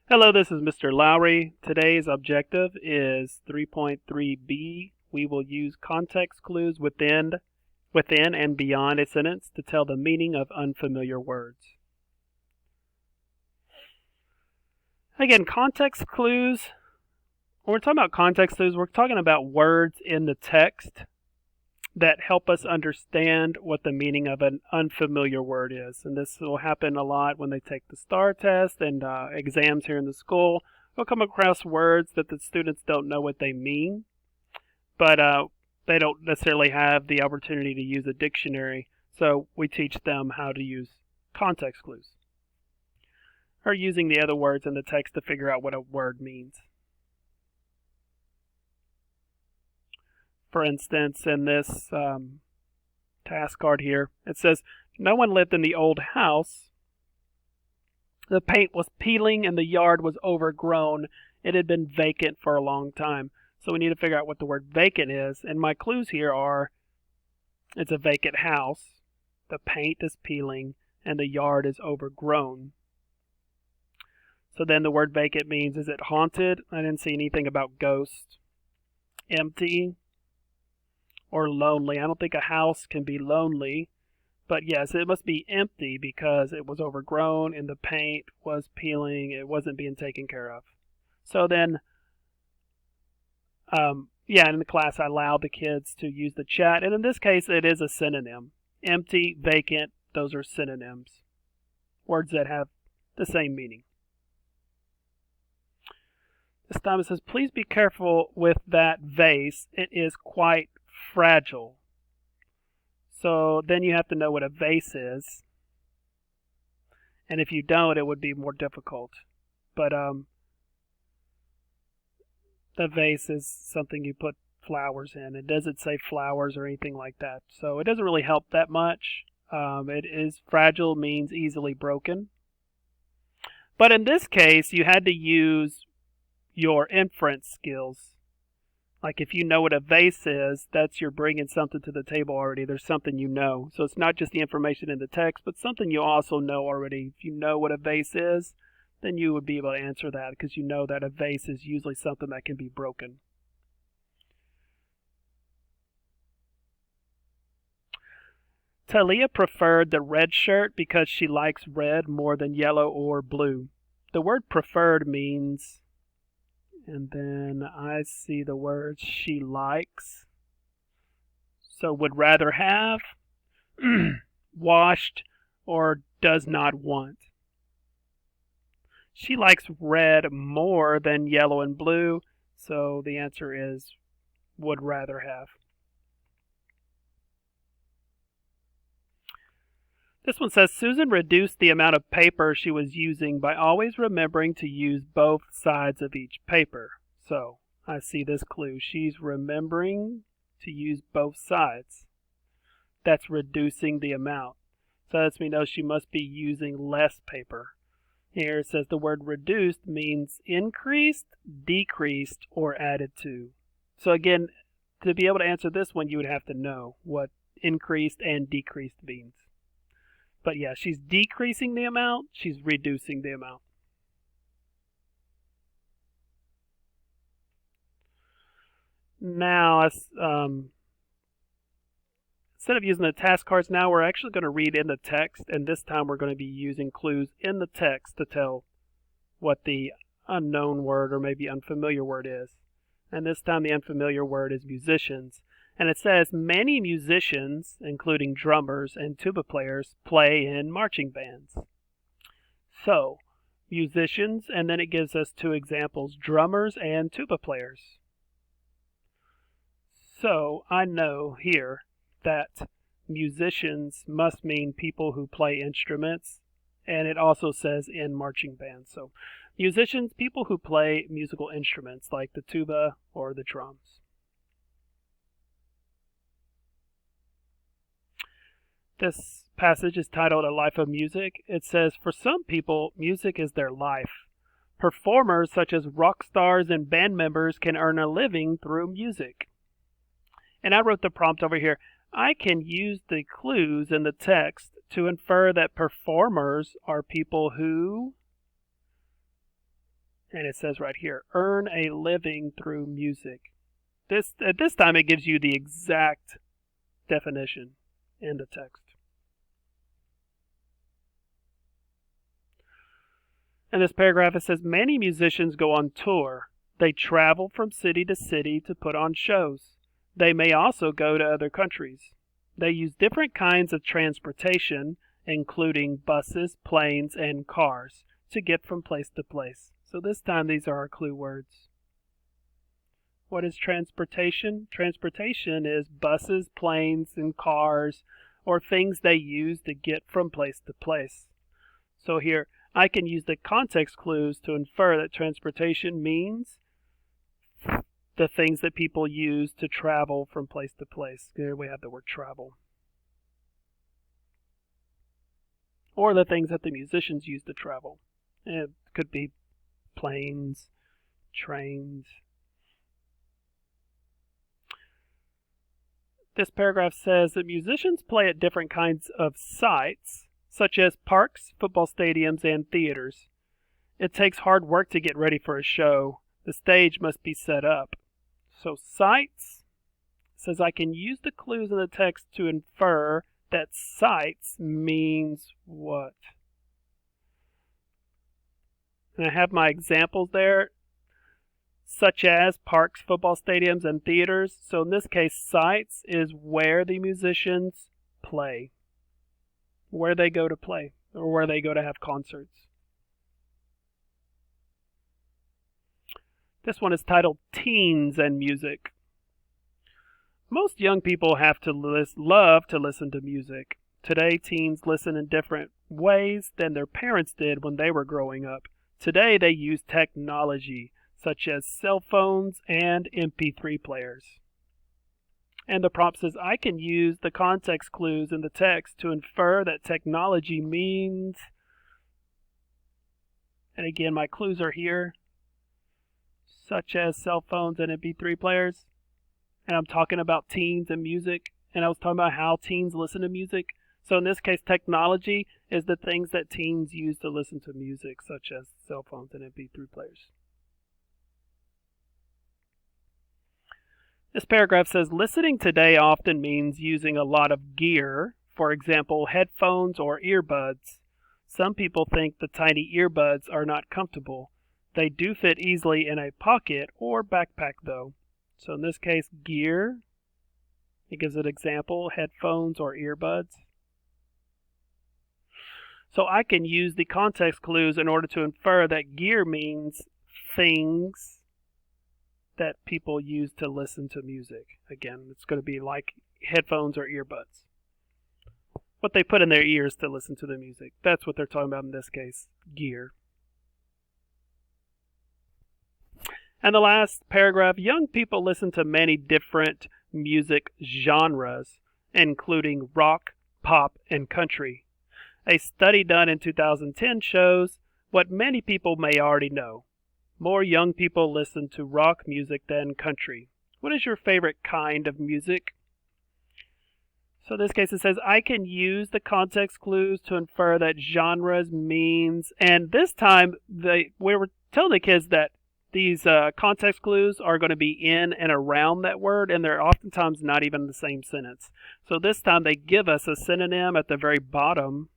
Hello, this is Mr. Lowry. Today's objective is 3.3b. We will use context clues within and beyond a sentence to tell the meaning of unfamiliar words. Again, context clues, when we're talking about context clues, we're talking about words in the text that help us understand what the meaning of an unfamiliar word is. And this will happen a lot when they take the STAR test and exams here in the school. We'll come across words that the students don't know what they mean, but they don't necessarily have the opportunity to use a dictionary. So we teach them how to use context clues, or using the other words in the text to figure out what a word means. For instance, in this task card here, it says, no one lived in the old house. The paint was peeling and the yard was overgrown. It had been vacant for a long time. So we need to figure out what the word vacant is. And my clues here are, it's a vacant house, the paint is peeling, and the yard is overgrown. So then the word vacant means, is it haunted? I didn't see anything about ghosts. Empty or lonely. I don't think a house can be lonely, but yes, it must be empty because it was overgrown and the paint was peeling. It wasn't being taken care of. So then, in the class I allowed the kids to use the chat, and in this case it is a synonym. Empty, vacant, those are synonyms. Words that have the same meaning. This time it says, please be careful with that vase. It is quite fragile. So then you have to know what a vase is. And if you don't, it would be more difficult. But the vase is something you put flowers in. It doesn't say flowers or anything like that. So it doesn't really help that much. It is fragile, means easily broken. But in this case, you had to use your inference skills. Like if you know what a vase is, that's you're bringing something to the table already. There's something you know. So it's not just the information in the text, but something you also know already. If you know what a vase is, then you would be able to answer that because you know that a vase is usually something that can be broken. Talia preferred the red shirt because she likes red more than yellow or blue. The word preferred means, and then I see the words she likes. So would rather have, washed, or does not want. She likes red more than yellow and blue, so the answer is would rather have. This one says, Susan reduced the amount of paper she was using by always remembering to use both sides of each paper. So I see this clue. She's remembering to use both sides. That's reducing the amount. So that lets me know she must be using less paper. Here it says the word reduced means increased, decreased, or added to. So again, to be able to answer this one, you would have to know what increased and decreased means. But yeah, she's decreasing the amount, she's reducing the amount. Now, instead of using the task cards now, we're actually going to read in the text, and this time we're going to be using clues in the text to tell what the unknown word or maybe unfamiliar word is. And this time the unfamiliar word is musicians. And it says, many musicians, including drummers and tuba players, play in marching bands. So, musicians, and then it gives us two examples, drummers and tuba players. So, I know here that musicians must mean people who play instruments, and it also says in marching bands. So, musicians, people who play musical instruments like the tuba or the drums. This passage is titled A Life of Music. It says, for some people, music is their life. Performers such as rock stars and band members can earn a living through music. And I wrote the prompt over here. I can use the clues in the text to infer that performers are people who And it says right here, earn a living through music. At this time, it gives you the exact definition in the text. In this paragraph, it says, many musicians go on tour. They travel from city to city to put on shows. They may also go to other countries. They use different kinds of transportation, including buses, planes, and cars, to get from place to place. So this time, these are our clue words. What is transportation? Transportation is buses, planes, and cars, or things they use to get from place to place. So here, I can use the context clues to infer that transportation means the things that people use to travel from place to place. Here we have the word travel. Or the things that the musicians use to travel. It could be planes, trains. This paragraph says that musicians play at different kinds of sites, such as parks, football stadiums, and theaters. It takes hard work to get ready for a show. The stage must be set up. So sites says I can use the clues in the text to infer that sites means what? And I have my examples there, such as parks, football stadiums, and theaters. So in this case, sites is where the musicians play, where they go to play, or where they go to have concerts. This one is titled Teens and Music. Most young people love to listen to music. Today, teens listen in different ways than their parents did when they were growing up. Today, they use technology, such as cell phones and MP3 players. And the prompt says, I can use the context clues in the text to infer that technology means, and again, my clues are here, such as cell phones and MP3 players. And I'm talking about teens and music, and I was talking about how teens listen to music. So in this case, technology is the things that teens use to listen to music, such as cell phones and MP3 players. This paragraph says, listening today often means using a lot of gear, for example, headphones or earbuds. Some people think the tiny earbuds are not comfortable. They do fit easily in a pocket or backpack, though. So in this case, gear, it gives an example, headphones or earbuds. So I can use the context clues in order to infer that gear means things that people use to listen to music. Again, it's going to be like headphones or earbuds. What they put in their ears to listen to the music. That's what they're talking about in this case, gear. And the last paragraph, young people listen to many different music genres, including rock, pop, and country. A study done in 2010 shows what many people may already know. More young people listen to rock music than country. What is your favorite kind of music? So in this case it says, I can use the context clues to infer that genres means, and this time we were telling the kids that these context clues are going to be in and around that word, and they're oftentimes not even in the same sentence. So this time they give us a synonym at the very bottom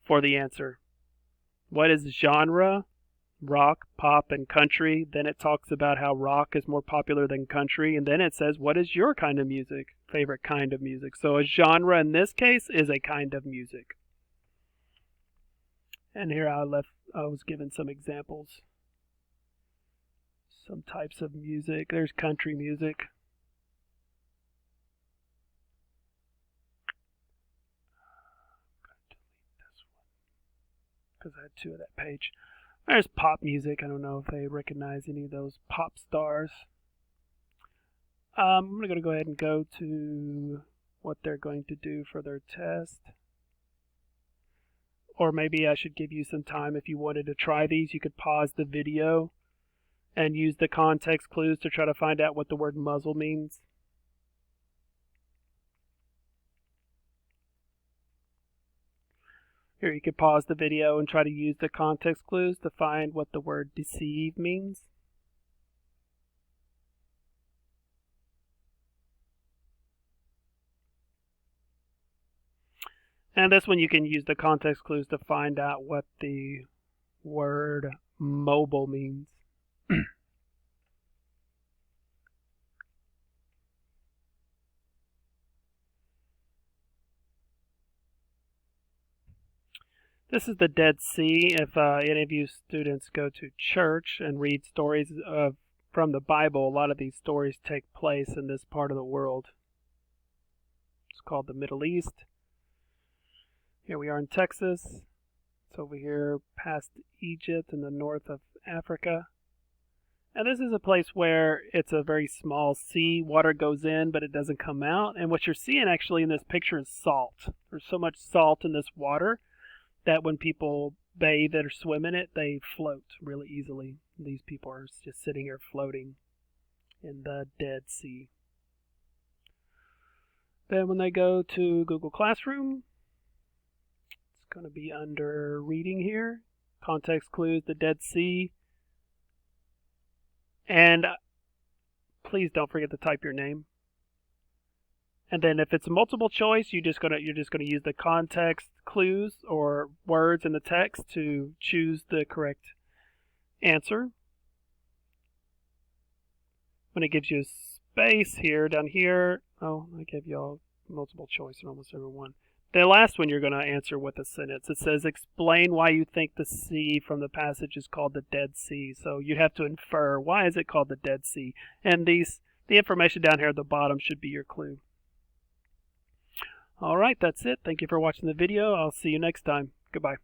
for the answer. What is genre? Rock, pop, and country. Then it talks about how rock is more popular than country, and then it says, what is your kind of music? Favorite kind of music. So a genre in this case is a kind of music. And here I was given some examples. Some types of music. There's country music. Because I had two of that page. There's pop music. I don't know if they recognize any of those pop stars. I'm going to go ahead and go to what they're going to do for their test. Or maybe I should give you some time. If you wanted to try these, you could pause the video and use the context clues to try to find out what the word muzzle means. Here you could pause the video and try to use the context clues to find what the word deceive means. And this one you can use the context clues to find out what the word mobile means. This is the Dead Sea. If any of you students go to church and read stories from the Bible, a lot of these stories take place in this part of the world. It's called the Middle East. Here we are in Texas. It's over here past Egypt in the north of Africa. And this is a place where it's a very small sea. Water goes in, but it doesn't come out. And what you're seeing actually in this picture is salt. There's so much salt in this water that when people bathe or swim in it, they float really easily. These people are just sitting here floating in the Dead Sea. Then when they go to Google Classroom, it's going to be under reading here. Context clues, the Dead Sea. And please don't forget to type your name. And then if it's multiple choice, you're just gonna use the context clues or words in the text to choose the correct answer. When it gives you a space here, down here, oh, I gave you all multiple choice in almost every one. The last one you're going to answer with a sentence. It says, explain why you think the sea from the passage is called the Dead Sea. So you have to infer, why is it called the Dead Sea? And the information down here at the bottom should be your clue. All right, that's it. Thank you for watching the video. I'll see you next time. Goodbye.